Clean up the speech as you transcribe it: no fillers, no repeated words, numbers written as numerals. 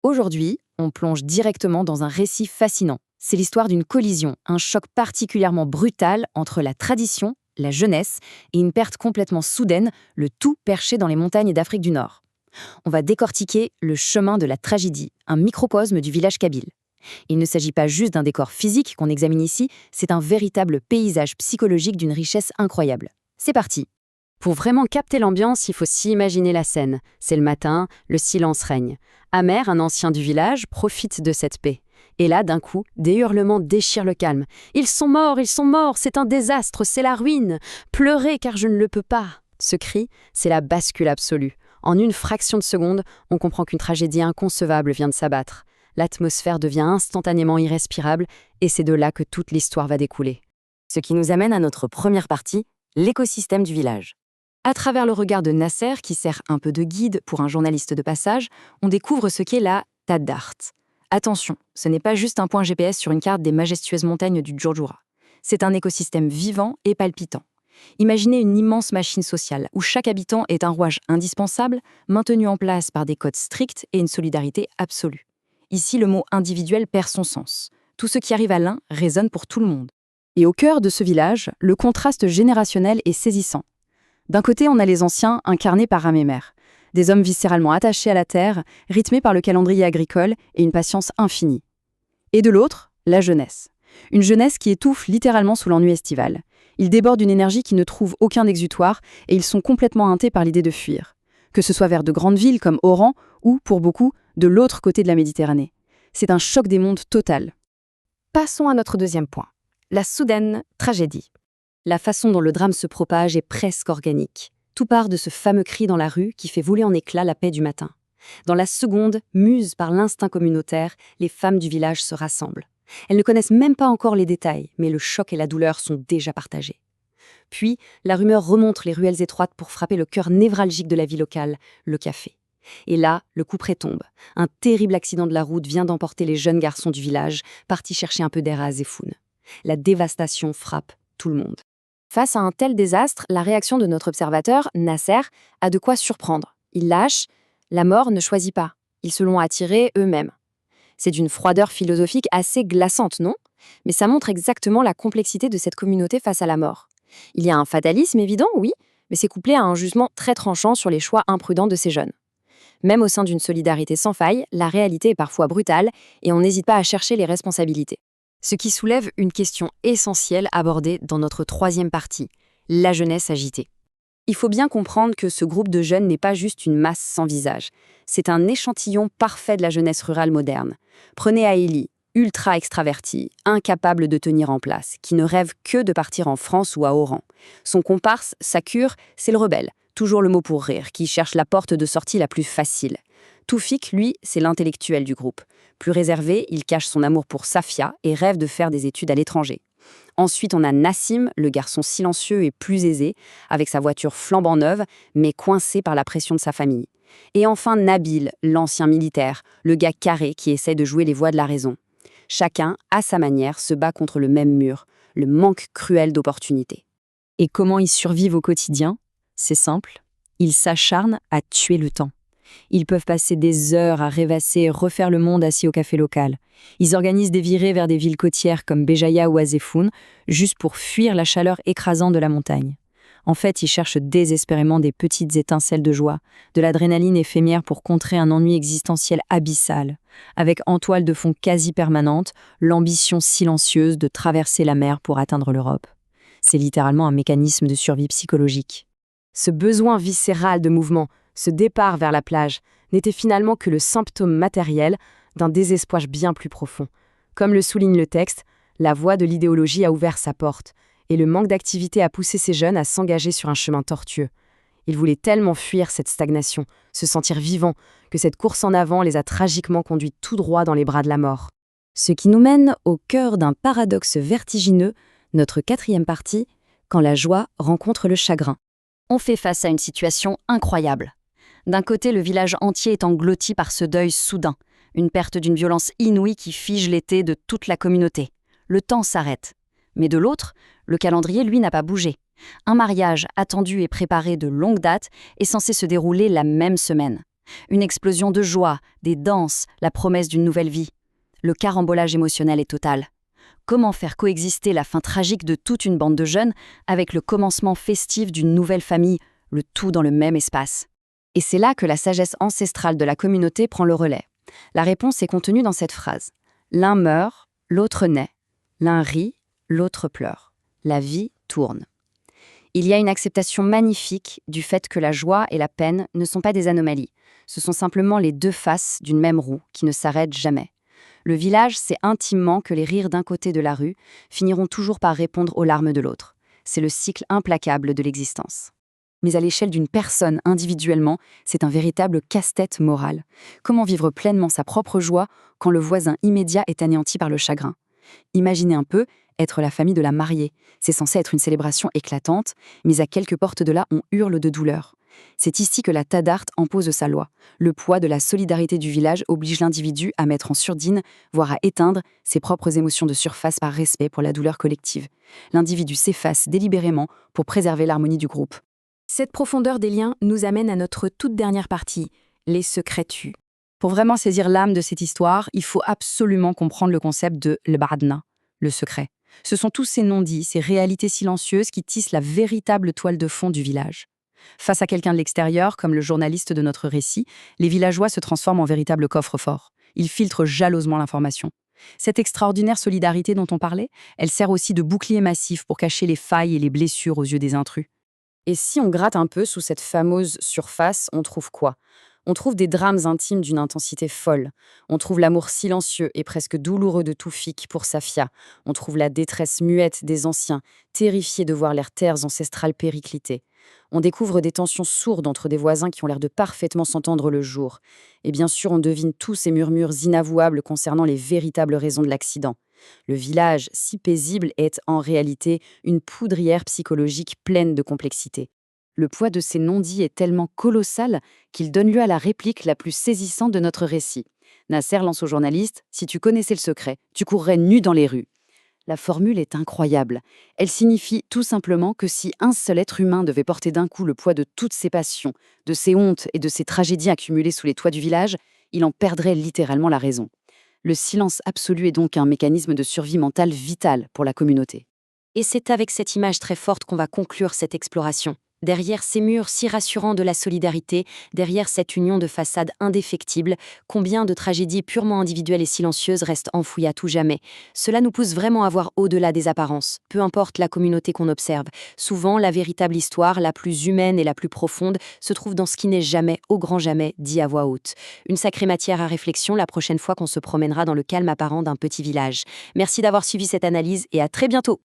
Aujourd'hui, on plonge directement dans un récit fascinant. C'est l'histoire d'une collision, un choc particulièrement brutal entre la tradition, la jeunesse et une perte complètement soudaine, le tout perché dans les montagnes d'Afrique du Nord. On va décortiquer le chemin de la tragédie, un microcosme du village kabyle. Il ne s'agit pas juste d'un décor physique qu'on examine ici, c'est un véritable paysage psychologique d'une richesse incroyable. C'est parti! Pour vraiment capter l'ambiance, il faut s'imaginer la scène. C'est le matin, le silence règne. Amer, un ancien du village, profite de cette paix. Et là, d'un coup, des hurlements déchirent le calme. « Ils sont morts, c'est un désastre, c'est la ruine. Pleurez car je ne le peux pas. » Ce cri, c'est la bascule absolue. En une fraction de seconde, on comprend qu'une tragédie inconcevable vient de s'abattre. L'atmosphère devient instantanément irrespirable et c'est de là que toute l'histoire va découler. Ce qui nous amène à notre première partie, l'écosystème du village. À travers le regard de Nasser, qui sert un peu de guide pour un journaliste de passage, on découvre ce qu'est la Tadart. Attention, ce n'est pas juste un point GPS sur une carte des majestueuses montagnes du Djurdjura. C'est un écosystème vivant et palpitant. Imaginez une immense machine sociale où chaque habitant est un rouage indispensable, maintenu en place par des codes stricts et une solidarité absolue. Ici, le mot individuel perd son sens. Tout ce qui arrive à l'un résonne pour tout le monde. Et au cœur de ce village, le contraste générationnel est saisissant. D'un côté, on a les anciens, incarnés par Amémer, des hommes viscéralement attachés à la terre, rythmés par le calendrier agricole et une patience infinie. Et de l'autre, la jeunesse. Une jeunesse qui étouffe littéralement sous l'ennui estival. Ils débordent d'une énergie qui ne trouve aucun exutoire et ils sont complètement hantés par l'idée de fuir. Que ce soit vers de grandes villes comme Oran ou, pour beaucoup, de l'autre côté de la Méditerranée. C'est un choc des mondes total. Passons à notre deuxième point, la soudaine tragédie. La façon dont le drame se propage est presque organique. Tout part de ce fameux cri dans la rue qui fait voler en éclats la paix du matin. Dans la seconde, muses par l'instinct communautaire, les femmes du village se rassemblent. Elles ne connaissent même pas encore les détails, mais le choc et la douleur sont déjà partagés. Puis, la rumeur remonte les ruelles étroites pour frapper le cœur névralgique de la vie locale, le café. Et là, le couperet tombe. Un terrible accident de la route vient d'emporter les jeunes garçons du village, partis chercher un peu d'air à Zéfoun. La dévastation frappe tout le monde. Face à un tel désastre, la réaction de notre observateur, Nasser, a de quoi surprendre. Il lâche « la mort ne choisit pas, ils se l'ont attirée eux-mêmes ». C'est d'une froideur philosophique assez glaçante, non? Mais ça montre exactement la complexité de cette communauté face à la mort. Il y a un fatalisme évident, oui, mais c'est couplé à un jugement très tranchant sur les choix imprudents de ces jeunes. Même au sein d'une solidarité sans faille, la réalité est parfois brutale et on n'hésite pas à chercher les responsabilités. Ce qui soulève une question essentielle abordée dans notre troisième partie, la jeunesse agitée. Il faut bien comprendre que ce groupe de jeunes n'est pas juste une masse sans visage. C'est un échantillon parfait de la jeunesse rurale moderne. Prenez Aélie, ultra extravertie, incapable de tenir en place, qui ne rêve que de partir en France ou à Oran. Son comparse, sa cure, c'est le rebelle, toujours le mot pour rire, qui cherche la porte de sortie la plus facile. Toufik, lui, c'est l'intellectuel du groupe. Plus réservé, il cache son amour pour Safia et rêve de faire des études à l'étranger. Ensuite, on a Nassim, le garçon silencieux et plus aisé, avec sa voiture flambant neuve, mais coincé par la pression de sa famille. Et enfin Nabil, l'ancien militaire, le gars carré qui essaie de jouer les voix de la raison. Chacun, à sa manière, se bat contre le même mur, le manque cruel d'opportunités. Et comment ils survivent au quotidien? C'est simple, ils s'acharnent à tuer le temps. Ils peuvent passer des heures à rêvasser et refaire le monde assis au café local. Ils organisent des virées vers des villes côtières comme Béjaïa ou Azéfoun, juste pour fuir la chaleur écrasante de la montagne. En fait, ils cherchent désespérément des petites étincelles de joie, de l'adrénaline éphémère pour contrer un ennui existentiel abyssal, avec en toile de fond quasi permanente l'ambition silencieuse de traverser la mer pour atteindre l'Europe. C'est littéralement un mécanisme de survie psychologique. Ce besoin viscéral de mouvement, ce départ vers la plage, n'était finalement que le symptôme matériel d'un désespoir bien plus profond. Comme le souligne le texte, la voie de l'idéologie a ouvert sa porte, et le manque d'activité a poussé ces jeunes à s'engager sur un chemin tortueux. Ils voulaient tellement fuir cette stagnation, se sentir vivants, que cette course en avant les a tragiquement conduits tout droit dans les bras de la mort. Ce qui nous mène au cœur d'un paradoxe vertigineux, notre quatrième partie, quand la joie rencontre le chagrin. On fait face à une situation incroyable. D'un côté, le village entier est englouti par ce deuil soudain, une perte d'une violence inouïe qui fige l'été de toute la communauté. Le temps s'arrête. Mais de l'autre, le calendrier, lui, n'a pas bougé. Un mariage attendu et préparé de longue date est censé se dérouler la même semaine. Une explosion de joie, des danses, la promesse d'une nouvelle vie. Le carambolage émotionnel est total. Comment faire coexister la fin tragique de toute une bande de jeunes avec le commencement festif d'une nouvelle famille, le tout dans le même espace? Et c'est là que la sagesse ancestrale de la communauté prend le relais. La réponse est contenue dans cette phrase. L'un meurt, l'autre naît. L'un rit, l'autre pleure. La vie tourne. Il y a une acceptation magnifique du fait que la joie et la peine ne sont pas des anomalies. Ce sont simplement les deux faces d'une même roue qui ne s'arrêtent jamais. Le village sait intimement que les rires d'un côté de la rue finiront toujours par répondre aux larmes de l'autre. C'est le cycle implacable de l'existence. Mais à l'échelle d'une personne individuellement, c'est un véritable casse-tête moral. Comment vivre pleinement sa propre joie quand le voisin immédiat est anéanti par le chagrin? Imaginez un peu être la famille de la mariée. C'est censé être une célébration éclatante, mais à quelques portes de là, on hurle de douleur. C'est ici que la Tadart impose sa loi. Le poids de la solidarité du village oblige l'individu à mettre en surdine, voire à éteindre ses propres émotions de surface par respect pour la douleur collective. L'individu s'efface délibérément pour préserver l'harmonie du groupe. Cette profondeur des liens nous amène à notre toute dernière partie, les secrets tuent. Pour vraiment saisir l'âme de cette histoire, il faut absolument comprendre le concept de l'badna, le secret. Ce sont tous ces non-dits, ces réalités silencieuses qui tissent la véritable toile de fond du village. Face à quelqu'un de l'extérieur, comme le journaliste de notre récit, les villageois se transforment en véritables coffres-forts. Ils filtrent jalousement l'information. Cette extraordinaire solidarité dont on parlait, elle sert aussi de bouclier massif pour cacher les failles et les blessures aux yeux des intrus. Et si on gratte un peu sous cette fameuse surface, on trouve quoi? On trouve des drames intimes d'une intensité folle. On trouve l'amour silencieux et presque douloureux de Toufik pour Safia. On trouve la détresse muette des anciens, terrifiés de voir leurs terres ancestrales péricliter. On découvre des tensions sourdes entre des voisins qui ont l'air de parfaitement s'entendre le jour. Et bien sûr, on devine tous ces murmures inavouables concernant les véritables raisons de l'accident. Le village, si paisible, est en réalité une poudrière psychologique pleine de complexité. Le poids de ces non-dits est tellement colossal qu'il donne lieu à la réplique la plus saisissante de notre récit. Nasser lance au journaliste « Si tu connaissais le secret, tu courrais nu dans les rues ». La formule est incroyable. Elle signifie tout simplement que si un seul être humain devait porter d'un coup le poids de toutes ses passions, de ses hontes et de ses tragédies accumulées sous les toits du village, il en perdrait littéralement la raison. Le silence absolu est donc un mécanisme de survie mentale vital pour la communauté. Et c'est avec cette image très forte qu'on va conclure cette exploration. Derrière ces murs si rassurants de la solidarité, derrière cette union de façade indéfectible, combien de tragédies purement individuelles et silencieuses restent enfouies à tout jamais. Cela nous pousse vraiment à voir au-delà des apparences, peu importe la communauté qu'on observe. Souvent, la véritable histoire, la plus humaine et la plus profonde, se trouve dans ce qui n'est jamais, au grand jamais, dit à voix haute. Une sacrée matière à réflexion la prochaine fois qu'on se promènera dans le calme apparent d'un petit village. Merci d'avoir suivi cette analyse et à très bientôt.